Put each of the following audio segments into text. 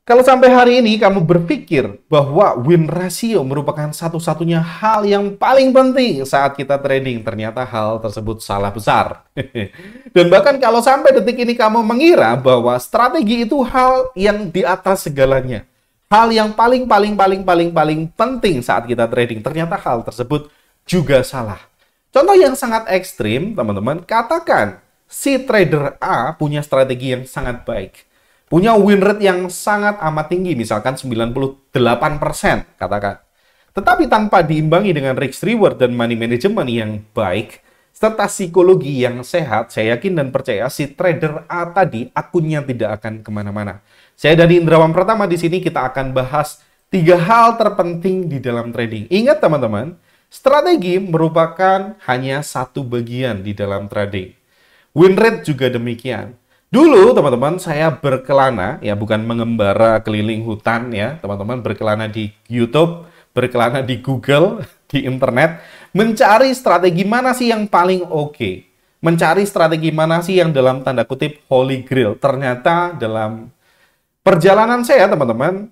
Kalau sampai hari ini kamu berpikir bahwa win ratio merupakan satu-satunya hal yang paling penting saat kita trading, ternyata hal tersebut salah besar. Dan bahkan kalau sampai detik ini kamu mengira bahwa strategi itu hal yang di atas segalanya, hal yang paling penting saat kita trading, ternyata hal tersebut juga salah. Contoh yang sangat ekstrim, teman-teman, katakan si trader A punya strategi yang sangat baik. Punya win rate yang sangat amat tinggi, misalkan 98%, katakan. Tetapi tanpa diimbangi dengan risk reward dan money management yang baik, serta psikologi yang sehat, saya yakin dan percaya si trader A tadi akunnya tidak akan kemana-mana. Saya dari Indrawan Pratama di sini kita akan bahas 3 hal terpenting di dalam trading. Ingat teman-teman, strategi merupakan hanya satu bagian di dalam trading. Win rate juga demikian. Dulu teman-teman saya berkelana, ya bukan mengembara keliling hutan ya, teman-teman berkelana di YouTube, berkelana di Google, di internet, mencari strategi mana sih yang paling oke. Mencari strategi mana sih yang dalam tanda kutip holy grail. Ternyata dalam perjalanan saya teman-teman,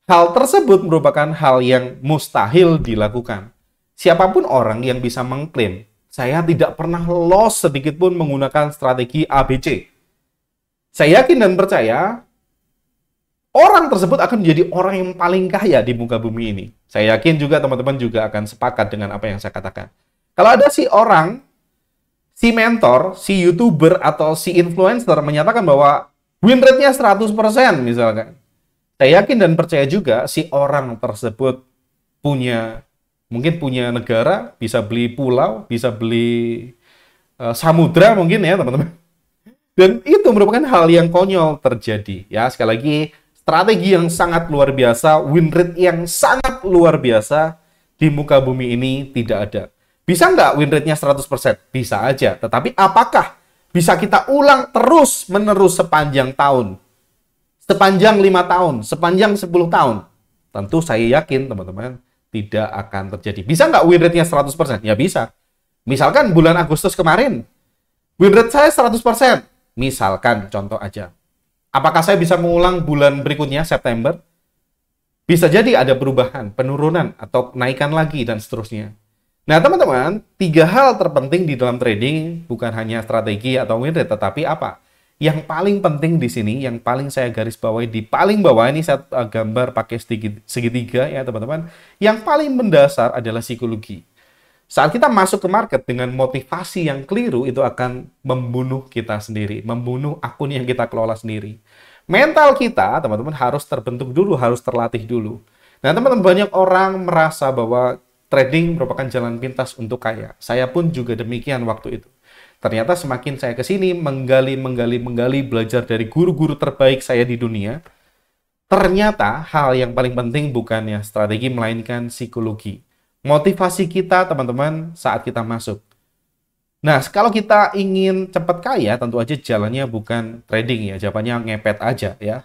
hal tersebut merupakan hal yang mustahil dilakukan. Siapapun orang yang bisa mengklaim saya tidak pernah loss sedikit pun menggunakan strategi ABC. Saya yakin dan percaya orang tersebut akan menjadi orang yang paling kaya di muka bumi ini. Saya yakin juga teman-teman juga akan sepakat dengan apa yang saya katakan. Kalau ada si orang, si mentor, si YouTuber, atau si influencer menyatakan bahwa win rate-nya 100% misalkan. Saya yakin dan percaya juga si orang tersebut mungkin punya negara, bisa beli pulau, bisa beli samudra mungkin ya teman-teman. Dan itu merupakan hal yang konyol terjadi. Ya, sekali lagi, strategi yang sangat luar biasa, win rate yang sangat luar biasa di muka bumi ini tidak ada. Bisa nggak win rate-nya 100%? Bisa aja. Tetapi apakah bisa kita ulang terus-menerus sepanjang tahun? Sepanjang 5 tahun, sepanjang 10 tahun? Tentu saya yakin teman-teman, tidak akan terjadi. Bisa nggak win rate-nya 100%? Ya bisa. Misalkan bulan Agustus kemarin, win rate saya 100%. Misalkan, contoh aja. Apakah saya bisa mengulang bulan berikutnya, September? Bisa jadi ada perubahan, penurunan, atau naikkan lagi, dan seterusnya. Nah, teman-teman, 3 hal terpenting di dalam trading, bukan hanya strategi atau win rate, tetapi apa? Yang paling penting di sini, yang paling saya garis bawahi di paling bawah ini saya gambar pakai segitiga ya teman-teman. Yang paling mendasar adalah psikologi. Saat kita masuk ke market dengan motivasi yang keliru, itu akan membunuh kita sendiri, membunuh akun yang kita kelola sendiri. Mental kita, teman-teman, harus terbentuk dulu, harus terlatih dulu. Nah, teman-teman, banyak orang merasa bahwa trading merupakan jalan pintas untuk kaya. Saya pun juga demikian waktu itu. Ternyata semakin saya ke sini menggali, belajar dari guru-guru terbaik saya di dunia, ternyata hal yang paling penting bukannya strategi, melainkan psikologi. Motivasi kita, teman-teman, saat kita masuk. Nah, kalau kita ingin cepat kaya, tentu aja jalannya bukan trading ya, jawabannya ngepet aja ya.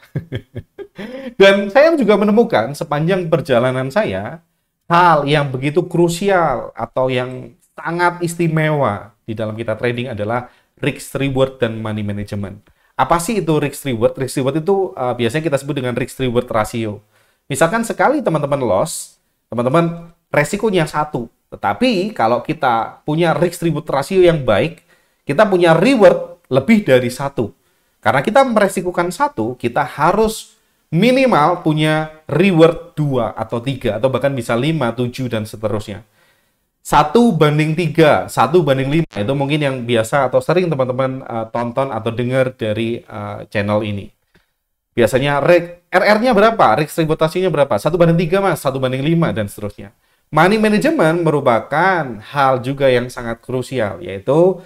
Dan saya juga menemukan sepanjang perjalanan saya, hal yang begitu krusial atau yang sangat istimewa di dalam kita trading adalah risk reward dan money management. Apa sih itu risk reward? Risk reward itu biasanya kita sebut dengan risk reward ratio. Misalkan sekali teman-teman loss, teman-teman resikonya 1. Tetapi kalau kita punya risk reward ratio yang baik, kita punya reward lebih dari 1. Karena kita meresikukan 1, kita harus minimal punya reward 2 atau 3 atau bahkan bisa 5, 7 dan seterusnya. 1:3, 1:5 itu mungkin yang biasa atau sering teman-teman tonton atau dengar dari channel ini. Biasanya RR-nya berapa? Risk reward ratio-nya berapa? 1:3 mas, 1:5 dan seterusnya. Money management merupakan hal juga yang sangat krusial, yaitu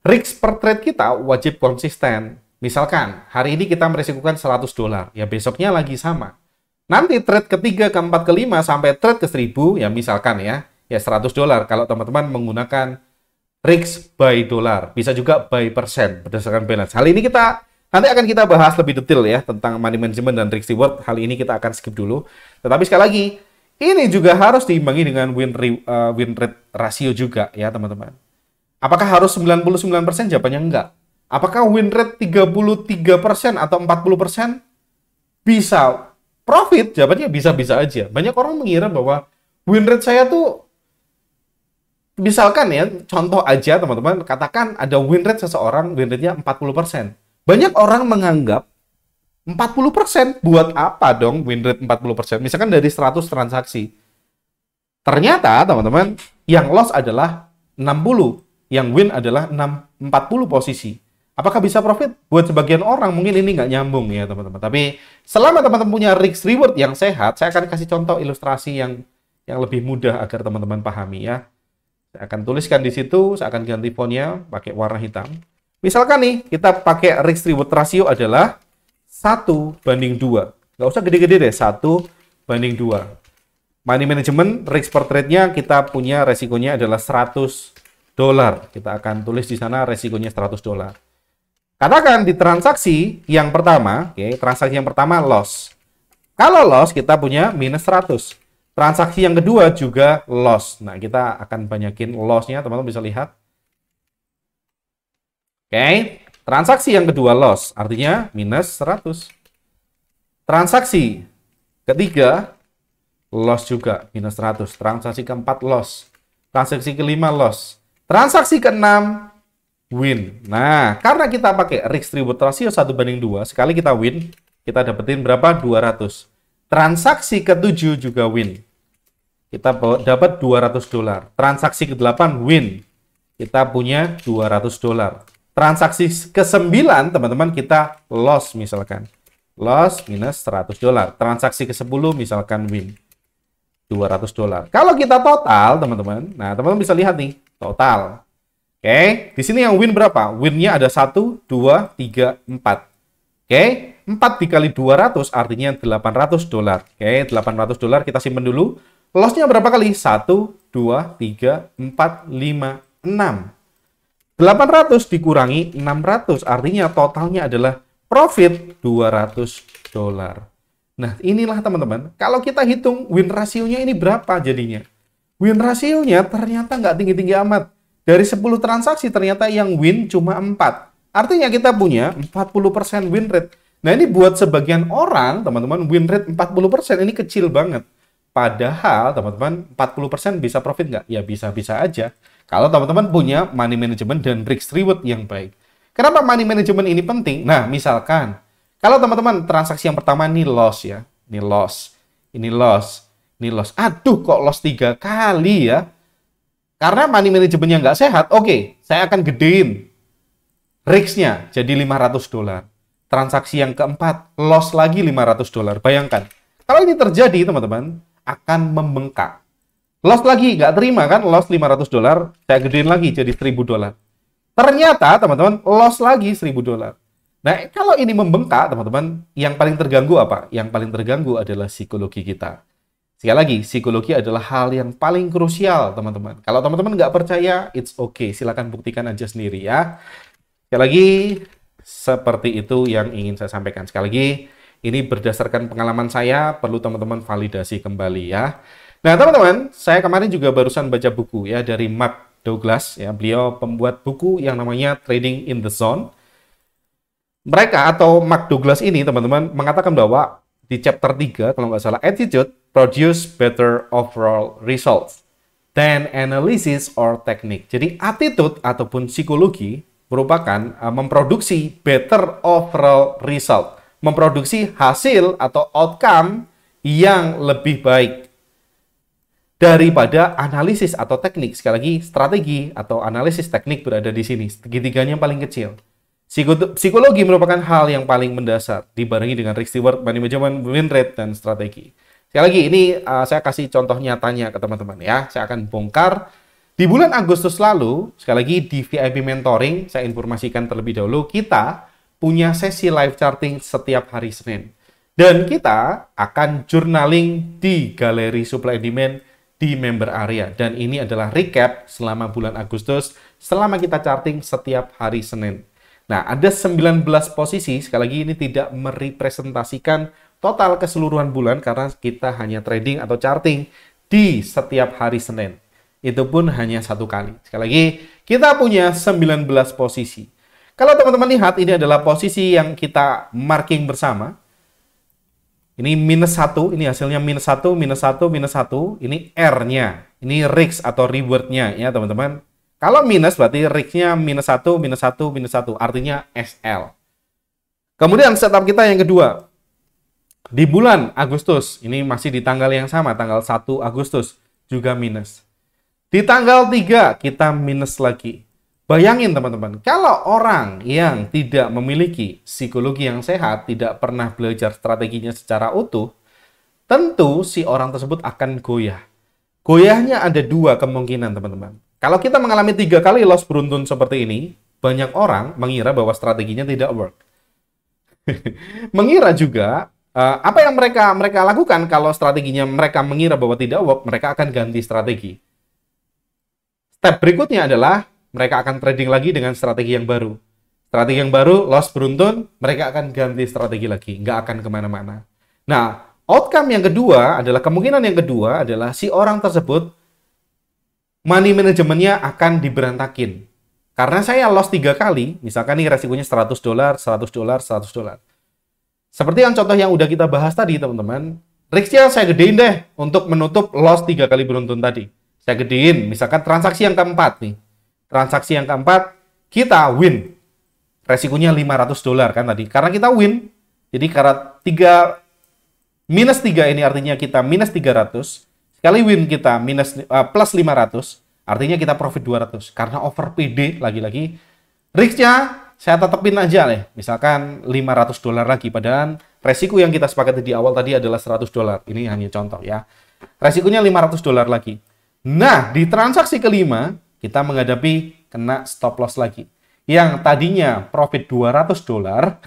risk per trade kita wajib konsisten. Misalkan hari ini kita meresikukan $100, ya besoknya lagi sama. Nanti trade ketiga, keempat, kelima sampai trade ke 1000, ya misalkan ya $100 kalau teman-teman menggunakan risk by dollar, bisa juga by persen berdasarkan balance. Hal ini nanti akan kita bahas lebih detail ya tentang money management dan risk reward. Hal ini kita akan skip dulu. Tetapi sekali lagi, ini juga harus diimbangi dengan win rate ratio juga ya teman-teman. Apakah harus 99%? Jawabannya enggak. Apakah win rate 33% atau 40%? bisa profit? Jawabannya bisa-bisa aja. Banyak orang mengira bahwa win rate saya tuh, misalkan ya, contoh aja teman-teman, katakan ada win rate seseorang, win rate-nya 40%. Banyak orang menganggap 40%, buat apa dong win rate 40%? Misalkan dari 100 transaksi. Ternyata teman-teman, yang loss adalah 60, yang win adalah 40 posisi. Apakah bisa profit? Buat sebagian orang mungkin ini nggak nyambung ya teman-teman. Tapi selama teman-teman punya risk reward yang sehat, saya akan kasih contoh ilustrasi yang lebih mudah agar teman-teman pahami ya. Saya akan tuliskan di situ, saya akan ganti fontnya pakai warna hitam. Misalkan nih, kita pakai risk reward ratio adalah 1:2. Nggak usah gede-gede deh, 1:2. Money management, risk per trade-nya kita punya resikonya adalah $100. Kita akan tulis di sana resikonya $100. Katakan di transaksi yang pertama, transaksi yang pertama loss. Kalau loss, kita punya minus 100. Transaksi yang kedua juga loss. Nah, kita akan banyakin loss-nya, teman-teman bisa lihat. Transaksi yang kedua loss, artinya minus 100. Transaksi ketiga loss juga, minus 100. Transaksi keempat loss. Transaksi kelima loss. Transaksi keenam win. Nah, karena kita pakai risk reward ratio 1:2, sekali kita win, kita dapetin berapa? 200. Transaksi ketujuh juga win. Kita dapat $200. Transaksi ke-8 win. Kita punya $200. Transaksi ke-9, teman-teman, kita loss misalkan. Loss minus $100. Transaksi ke-10 misalkan win. $200. Kalau kita total, teman-teman, nah teman-teman bisa lihat nih, total. Di sini yang win berapa? Win-nya ada 1, 2, 3, 4. 4 dikali 200 artinya $800. $800 kita simpan dulu. Loss-nya berapa kali? 1, 2, 3, 4, 5, 6. 800 dikurangi 600, artinya totalnya adalah profit $200. Nah, inilah teman-teman, kalau kita hitung win rasionya ini berapa jadinya? Win rasionya ternyata nggak tinggi-tinggi amat. Dari 10 transaksi ternyata yang win cuma 4. Artinya kita punya 40% win rate. Nah, ini buat sebagian orang, teman-teman, win rate 40% ini kecil banget. Padahal, teman-teman, 40% bisa profit nggak? Ya, bisa-bisa aja. Kalau teman-teman punya money management dan risk reward yang baik. Kenapa money management ini penting? Nah, misalkan, kalau teman-teman transaksi yang pertama ini loss ya. Ini loss. Ini loss. Ini loss. Aduh, kok loss 3 kali ya? Karena money managementnya nggak sehat, oke, saya akan gedein risk-nya jadi $500. Transaksi yang keempat, loss lagi $500. Bayangkan, kalau ini terjadi, teman-teman, akan membengkak. Loss lagi, nggak terima kan? Loss $500, saya gedein lagi jadi $1.000. Ternyata, teman-teman, loss lagi $1.000. Nah, kalau ini membengkak, teman-teman, yang paling terganggu apa? Yang paling terganggu adalah psikologi kita. Sekali lagi, psikologi adalah hal yang paling krusial, teman-teman. Kalau teman-teman nggak percaya, it's okay. Silakan buktikan aja sendiri ya. Sekali lagi, seperti itu yang ingin saya sampaikan. Sekali lagi, ini berdasarkan pengalaman saya, perlu teman-teman validasi kembali ya. Nah, teman-teman, saya kemarin juga barusan baca buku ya dari Mark Douglas. Ya, beliau pembuat buku yang namanya Trading in the Zone. Mereka atau Mark Douglas ini, teman-teman, mengatakan bahwa di chapter 3, kalau nggak salah, attitude produce better overall results than analysis or technique. Jadi attitude ataupun psikologi merupakan memproduksi better overall result, memproduksi hasil atau outcome yang lebih baik daripada analisis atau teknik. Sekali lagi, strategi atau analisis teknik berada di sini. Segitiganya paling kecil. Psikologi merupakan hal yang paling mendasar dibarengi dengan risk reward, money management, win rate, dan strategi. Sekali lagi, ini saya kasih contoh nyatanya ke teman-teman ya. Saya akan bongkar. Di bulan Agustus lalu, sekali lagi di VIP Mentoring, saya informasikan terlebih dahulu, kita punya sesi live charting setiap hari Senin. Dan kita akan journaling di galeri supply and demand di member area. Dan ini adalah recap selama bulan Agustus, selama kita charting setiap hari Senin. Nah, ada 19 posisi, sekali lagi ini tidak merepresentasikan total keseluruhan bulan karena kita hanya trading atau charting di setiap hari Senin. Itu pun hanya satu kali. Sekali lagi, kita punya 19 posisi. Kalau teman-teman lihat, ini adalah posisi yang kita marking bersama. Ini minus 1, ini hasilnya minus 1, minus 1, minus 1. Ini R-nya, ini risk atau reward-nya ya teman-teman. Kalau minus berarti risk-nya minus 1, minus 1, minus 1. Artinya SL. Kemudian setup kita yang kedua. Di bulan Agustus, ini masih di tanggal yang sama, tanggal 1 Agustus, juga minus. Di tanggal 3, kita minus lagi. Bayangin teman-teman, kalau orang yang tidak memiliki psikologi yang sehat, tidak pernah belajar strateginya secara utuh, tentu si orang tersebut akan goyah. Goyahnya ada dua kemungkinan teman-teman. Kalau kita mengalami 3 kali loss beruntun seperti ini, banyak orang mengira bahwa strateginya tidak work. Mengira juga, apa yang mereka lakukan kalau strateginya mereka mengira bahwa tidak work, mereka akan ganti strategi. Step berikutnya adalah mereka akan trading lagi dengan strategi yang baru. Strategi yang baru, loss beruntun, mereka akan ganti strategi lagi. Nggak akan kemana-mana. Nah, outcome yang kedua adalah, kemungkinan yang kedua adalah si orang tersebut, money manajemennya akan diberantakin. Karena saya loss 3 kali, misalkan nih resikonya $100, $100, $100. Seperti yang contoh yang udah kita bahas tadi, teman-teman. Risk-nya saya gedein deh untuk menutup loss 3 kali beruntun tadi. Saya gedein, misalkan transaksi yang keempat nih. Transaksi yang keempat, kita win. Resikonya $500 kan tadi. Karena kita win, jadi karena minus 3 ini artinya kita minus 300. Sekali win kita plus 500, artinya kita profit 200. Karena over PD, lagi-lagi, risk-nya saya tetepin aja nih. Misalkan $500 lagi. Padahal resiko yang kita sepakati di awal tadi adalah $100. Ini hanya contoh ya. Resikonya $500 lagi. Nah, di transaksi kelima, kita menghadapi kena stop loss lagi. Yang tadinya profit $200,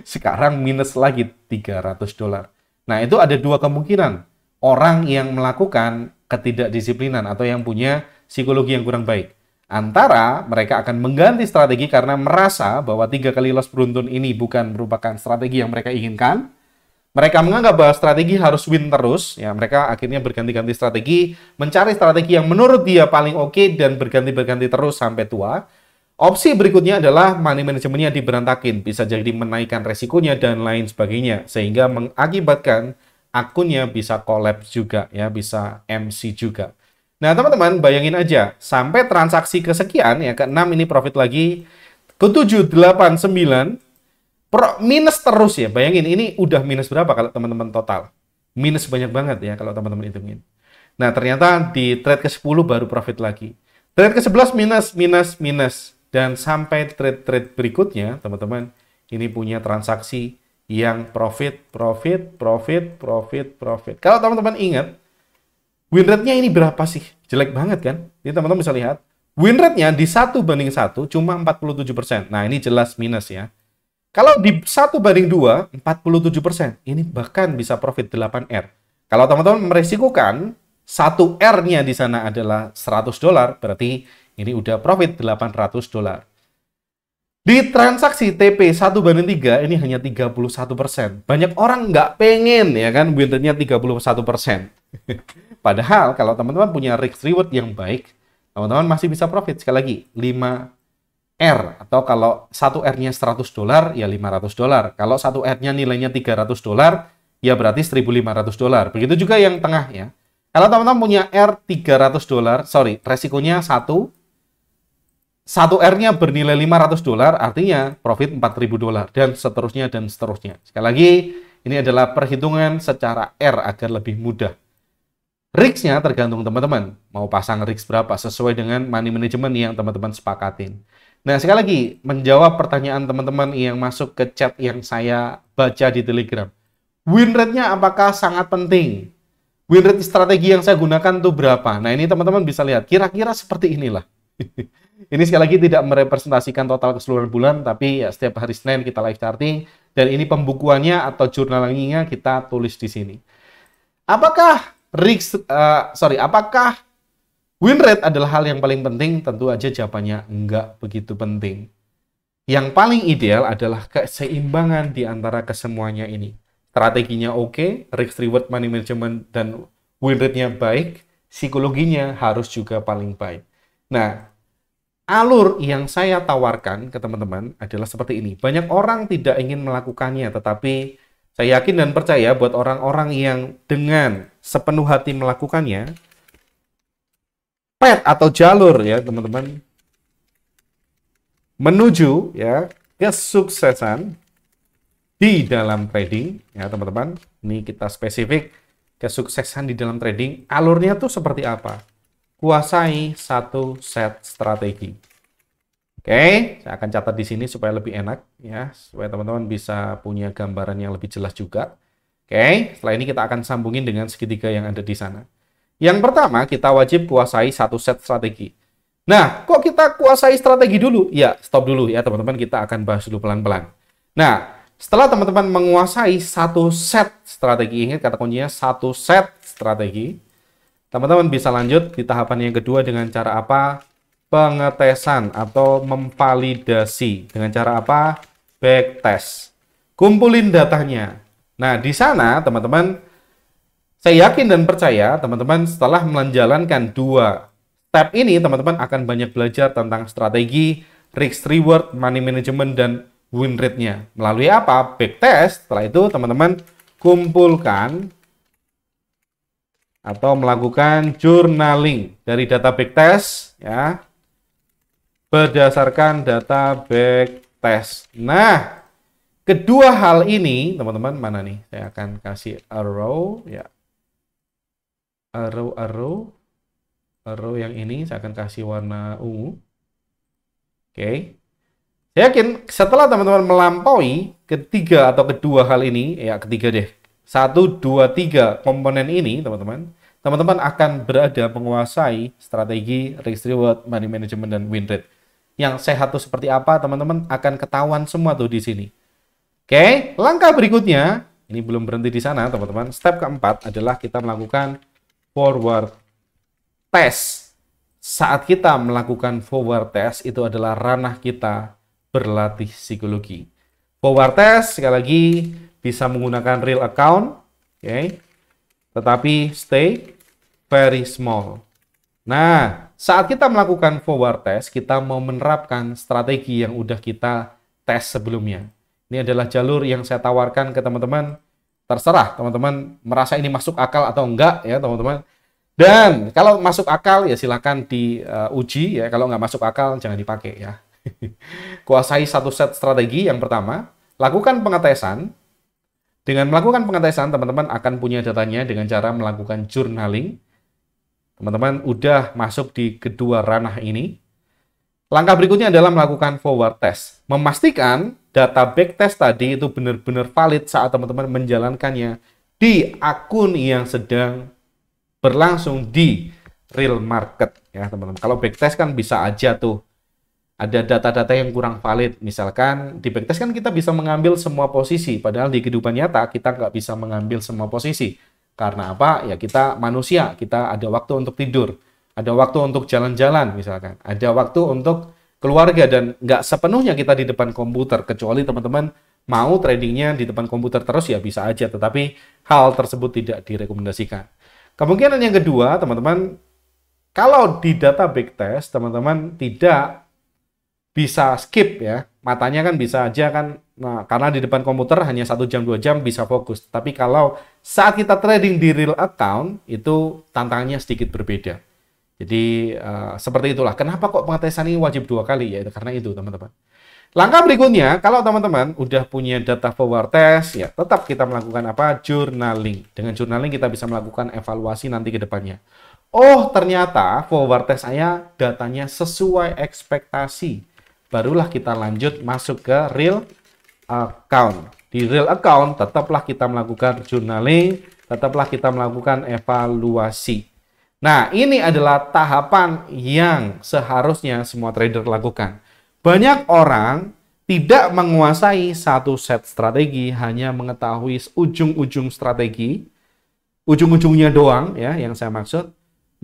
sekarang minus lagi $300. Nah, itu ada dua kemungkinan. Orang yang melakukan ketidakdisiplinan atau yang punya psikologi yang kurang baik. Antara mereka akan mengganti strategi karena merasa bahwa 3 kali loss beruntun ini bukan merupakan strategi yang mereka inginkan. Mereka menganggap bahwa strategi harus win terus, ya mereka akhirnya berganti-ganti strategi, mencari strategi yang menurut dia paling oke dan berganti-ganti terus sampai tua. Opsi berikutnya adalah money manajemennya diberantakin, bisa jadi menaikkan resikonya dan lain sebagainya, sehingga mengakibatkan akunnya bisa collapse juga, ya bisa MC juga. Nah teman-teman bayangin aja, sampai transaksi kesekian, ya ke-6 ini profit lagi, ke-7, 8, 9, minus terus ya. Bayangin ini udah minus berapa kalau teman-teman total? Minus banyak banget ya kalau teman-teman hitungin. Nah, ternyata di trade ke-10 baru profit lagi. Trade ke-11 minus. Dan sampai trade-trade berikutnya, teman-teman, ini punya transaksi yang profit. Kalau teman-teman ingat, win rate-nya ini berapa sih? Jelek banget kan? Ini teman-teman bisa lihat. Win rate-nya di 1:1 cuma 47%. Nah, ini jelas minus ya. Kalau di 1:2, 47%. Ini bahkan bisa profit 8R. Kalau teman-teman meresikukan 1R-nya di sana adalah $100, berarti ini udah profit $800. Di transaksi TP 1:3 ini hanya 31%. Banyak orang nggak pengen ya kan win rate-nya 31%. Padahal kalau teman-teman punya risk reward yang baik, teman-teman masih bisa profit. Sekali lagi, 5R, atau kalau 1R-nya $100, ya $500. Kalau 1R-nya nilainya $300, ya berarti $1.500. Begitu juga yang tengah ya. Kalau teman-teman punya R $300, resikonya 1R-nya bernilai $500, artinya profit $4.000, dan seterusnya, dan seterusnya. Sekali lagi, ini adalah perhitungan secara R agar lebih mudah. Risk-nya tergantung teman-teman, mau pasang risk berapa, sesuai dengan money management yang teman-teman sepakatin. Nah, sekali lagi, menjawab pertanyaan teman-teman yang masuk ke chat yang saya baca di Telegram. Win rate-nya apakah sangat penting? Win rate strategi yang saya gunakan tuh berapa? Nah, ini teman-teman bisa lihat, kira-kira seperti inilah. Ini sekali lagi tidak merepresentasikan total keseluruhan bulan, tapi ya setiap hari Senin kita live charting, dan ini pembukuannya atau journalingnya kita tulis di sini. Apakah apakah win rate adalah hal yang paling penting? Tentu aja jawabannya enggak begitu penting. Yang paling ideal adalah keseimbangan di antara kesemuanya ini. Strateginya oke, risk reward money management dan win rate-nya baik, psikologinya harus juga paling baik. Nah, alur yang saya tawarkan ke teman-teman adalah seperti ini. Banyak orang tidak ingin melakukannya, tetapi Saya yakin dan percaya buat orang-orang yang dengan sepenuh hati melakukannya, path atau jalur ya teman-teman, menuju ya kesuksesan di dalam trading ya teman-teman. Ini kita spesifik kesuksesan di dalam trading. Alurnya tuh seperti apa? Kuasai satu set strategi. Oke, saya akan catat di sini supaya lebih enak ya, supaya teman-teman bisa punya gambaran yang lebih jelas juga. Oke, setelah ini kita akan sambungin dengan segitiga yang ada di sana. Yang pertama, kita wajib kuasai satu set strategi. Nah, kok kita kuasai strategi dulu? Ya, stop dulu ya teman-teman, kita akan bahas dulu pelan-pelan. Nah, setelah teman-teman menguasai satu set strategi, ingat kata kuncinya satu set strategi, teman-teman bisa lanjut di tahapan yang kedua dengan cara apa? Pengetesan atau memvalidasi. Dengan cara apa? Backtest. Kumpulin datanya. Nah, di sana teman-teman, saya yakin dan percaya teman-teman setelah menjalankan dua step ini, teman-teman akan banyak belajar tentang strategi, risk reward, money management, dan win rate-nya. Melalui apa? Backtest. Setelah itu teman-teman kumpulkan atau melakukan journaling dari data backtest ya, berdasarkan data backtest. Nah, kedua hal ini teman-teman, mana nih? Saya akan kasih arrow ya. Arrow yang ini saya akan kasih warna ungu. Oke. Saya yakin setelah teman-teman melampaui ketiga atau kedua hal ini, ya ketiga deh. 1, 2, 3 komponen ini, teman-teman. Teman-teman akan berada menguasai strategi risk reward, money management, dan win rate. Yang sehat tuh seperti apa, teman-teman akan ketahuan semua tuh di sini. Oke, langkah berikutnya, ini belum berhenti di sana, teman-teman. Step keempat adalah kita melakukan forward test. Saat kita melakukan forward test, itu adalah ranah kita berlatih psikologi. Forward test, sekali lagi, bisa menggunakan real account, oke, tetapi stay very small. Nah, saat kita melakukan forward test, kita mau menerapkan strategi yang udah kita tes sebelumnya. Ini adalah jalur yang saya tawarkan ke teman-teman. Terserah teman-teman merasa ini masuk akal atau enggak ya teman-teman. Dan kalau masuk akal ya silakan diuji ya. Kalau nggak masuk akal jangan dipakai ya. Kuasai satu set strategi yang pertama. Lakukan pengetesan. Dengan melakukan pengetesan teman-teman akan punya datanya dengan cara melakukan journaling. Teman-teman udah masuk di kedua ranah ini. Langkah berikutnya adalah melakukan forward test. Memastikan data backtest tadi itu benar-benar valid saat teman-teman menjalankannya di akun yang sedang berlangsung di real market. Ya teman-teman. Kalau backtest kan bisa aja tuh ada data-data yang kurang valid. Misalkan di backtest kan kita bisa mengambil semua posisi. Padahal di kehidupan nyata kita nggak bisa mengambil semua posisi. Karena apa? Ya kita manusia, kita ada waktu untuk tidur, ada waktu untuk jalan-jalan misalkan, ada waktu untuk keluarga dan nggak sepenuhnya kita di depan komputer, kecuali teman-teman mau tradingnya di depan komputer terus ya bisa aja, tetapi hal tersebut tidak direkomendasikan. Kemungkinan yang kedua, teman-teman, kalau di data backtest, teman-teman tidak bisa skip ya, matanya kan bisa aja kan, nah, karena di depan komputer hanya 1 jam 2 jam bisa fokus. Tapi kalau saat kita trading di real account itu tantangannya sedikit berbeda. Jadi seperti itulah. Kenapa kok pengetesan ini wajib 2 kali ya? Karena itu teman-teman. Langkah berikutnya, kalau teman-teman udah punya data forward test, ya tetap kita melakukan apa? Journaling. Dengan journaling kita bisa melakukan evaluasi nanti ke depannya. Oh ternyata forward test saya datanya sesuai ekspektasi. Barulah kita lanjut masuk ke real account. Di real account tetaplah kita melakukan journaling, tetaplah kita melakukan evaluasi. Nah, ini adalah tahapan yang seharusnya semua trader lakukan. Banyak orang tidak menguasai satu set strategi, hanya mengetahui ujung-ujung strategi, ujung-ujungnya doang ya yang saya maksud.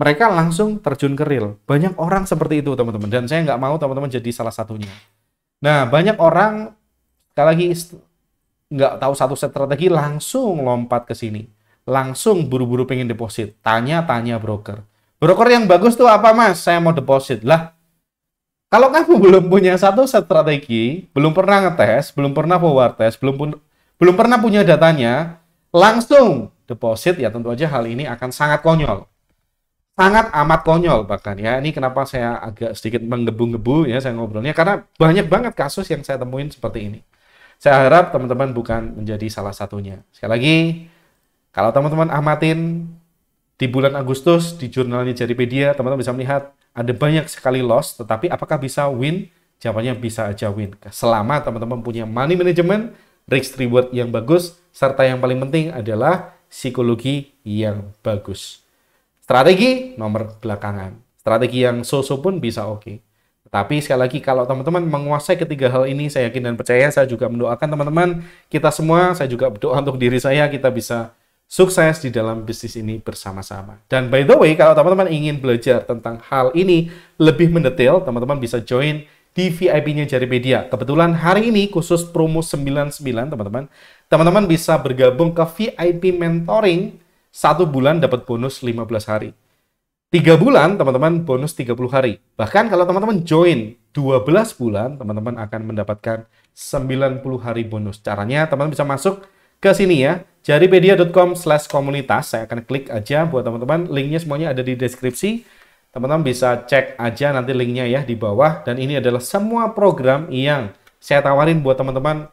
Mereka langsung terjun ke real. Banyak orang seperti itu, teman-teman. Dan saya nggak mau teman-teman jadi salah satunya. Nah, banyak orang, sekali lagi, nggak tahu satu set strategi, langsung lompat ke sini. Langsung buru-buru pengen deposit. Tanya-tanya broker. Broker yang bagus tuh apa, Mas? Saya mau deposit. Lah, kalau kamu belum punya satu set strategi, belum pernah ngetes, belum pernah forward test, belum belum pernah punya datanya, langsung deposit, ya tentu aja hal ini akan sangat konyol. Sangat amat konyol bahkan ya. Ini kenapa saya agak sedikit menggebu-gebu ya saya ngobrolnya, karena banyak banget kasus yang saya temuin seperti ini. Saya harap teman-teman bukan menjadi salah satunya. Sekali lagi, kalau teman-teman amatin di bulan Agustus di jurnalnya Jaripedia, teman-teman bisa melihat ada banyak sekali loss, tetapi apakah bisa win? Jawabannya bisa aja win. Selama teman-teman punya money management, risk reward yang bagus, serta yang paling penting adalah psikologi yang bagus. Strategi nomor belakangan. Strategi yang so-so pun bisa oke. Tapi sekali lagi, kalau teman-teman menguasai ketiga hal ini, saya yakin dan percaya, saya juga mendoakan teman-teman, kita semua, saya juga berdoa untuk diri saya, kita bisa sukses di dalam bisnis ini bersama-sama. Dan by the way, kalau teman-teman ingin belajar tentang hal ini lebih mendetail, teman-teman bisa join di VIP-nya Jaripedia. Kebetulan hari ini khusus promo 99, teman-teman. Teman-teman bisa bergabung ke VIP Mentoring, 1 bulan dapat bonus 15 hari. 3 bulan, teman-teman, bonus 30 hari. Bahkan kalau teman-teman join 12 bulan, teman-teman akan mendapatkan 90 hari bonus. Caranya, teman-teman bisa masuk ke sini ya, jaripedia.com/komunitas. Saya akan klik aja buat teman-teman. Linknya semuanya ada di deskripsi. Teman-teman bisa cek aja nanti linknya ya di bawah. Dan ini adalah semua program yang saya tawarin buat teman-teman.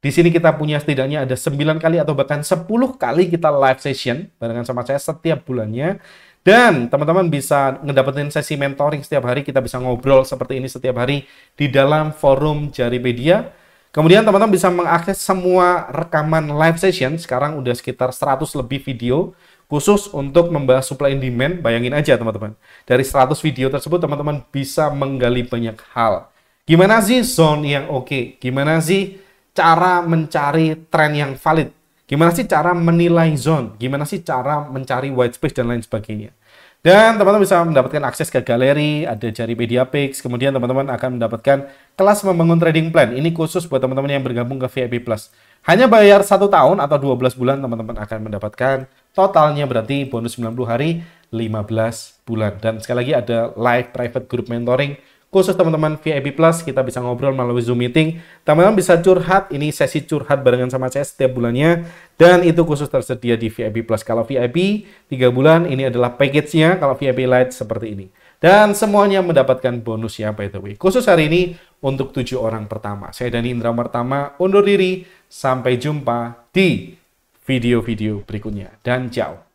Di sini kita punya setidaknya ada 9 kali atau bahkan 10 kali kita live session barengan sama saya setiap bulannya. Dan teman-teman bisa ngedapetin sesi mentoring setiap hari. Kita bisa ngobrol seperti ini setiap hari di dalam forum Jaripedia. Kemudian teman-teman bisa mengakses semua rekaman live session. Sekarang udah sekitar 100 lebih video khusus untuk membahas supply and demand. Bayangin aja teman-teman. Dari 100 video tersebut teman-teman bisa menggali banyak hal. Gimana sih zone yang oke? Gimana sih cara mencari tren yang valid? Gimana sih cara menilai zone? Gimana sih cara mencari white space dan lain sebagainya? Dan teman-teman bisa mendapatkan akses ke galeri, ada Jaripedia Pix, kemudian teman-teman akan mendapatkan kelas membangun trading plan. Ini khusus buat teman-teman yang bergabung ke VIP Plus. Hanya bayar 1 tahun atau 12 bulan, teman-teman akan mendapatkan totalnya berarti bonus 90 hari, 15 bulan. Dan sekali lagi ada live private group mentoring khusus teman-teman VIP Plus, kita bisa ngobrol melalui Zoom meeting. Teman-teman bisa curhat, ini sesi curhat barengan sama saya setiap bulannya. Dan itu khusus tersedia di VIP Plus. Kalau VIP 3 bulan, ini adalah package-nya. Kalau VIP Lite seperti ini. Dan semuanya mendapatkan bonusnya by the way. Khusus hari ini untuk 7 orang pertama. Saya Dani Indra Martama, undur diri. Sampai jumpa di video-video berikutnya. Dan ciao.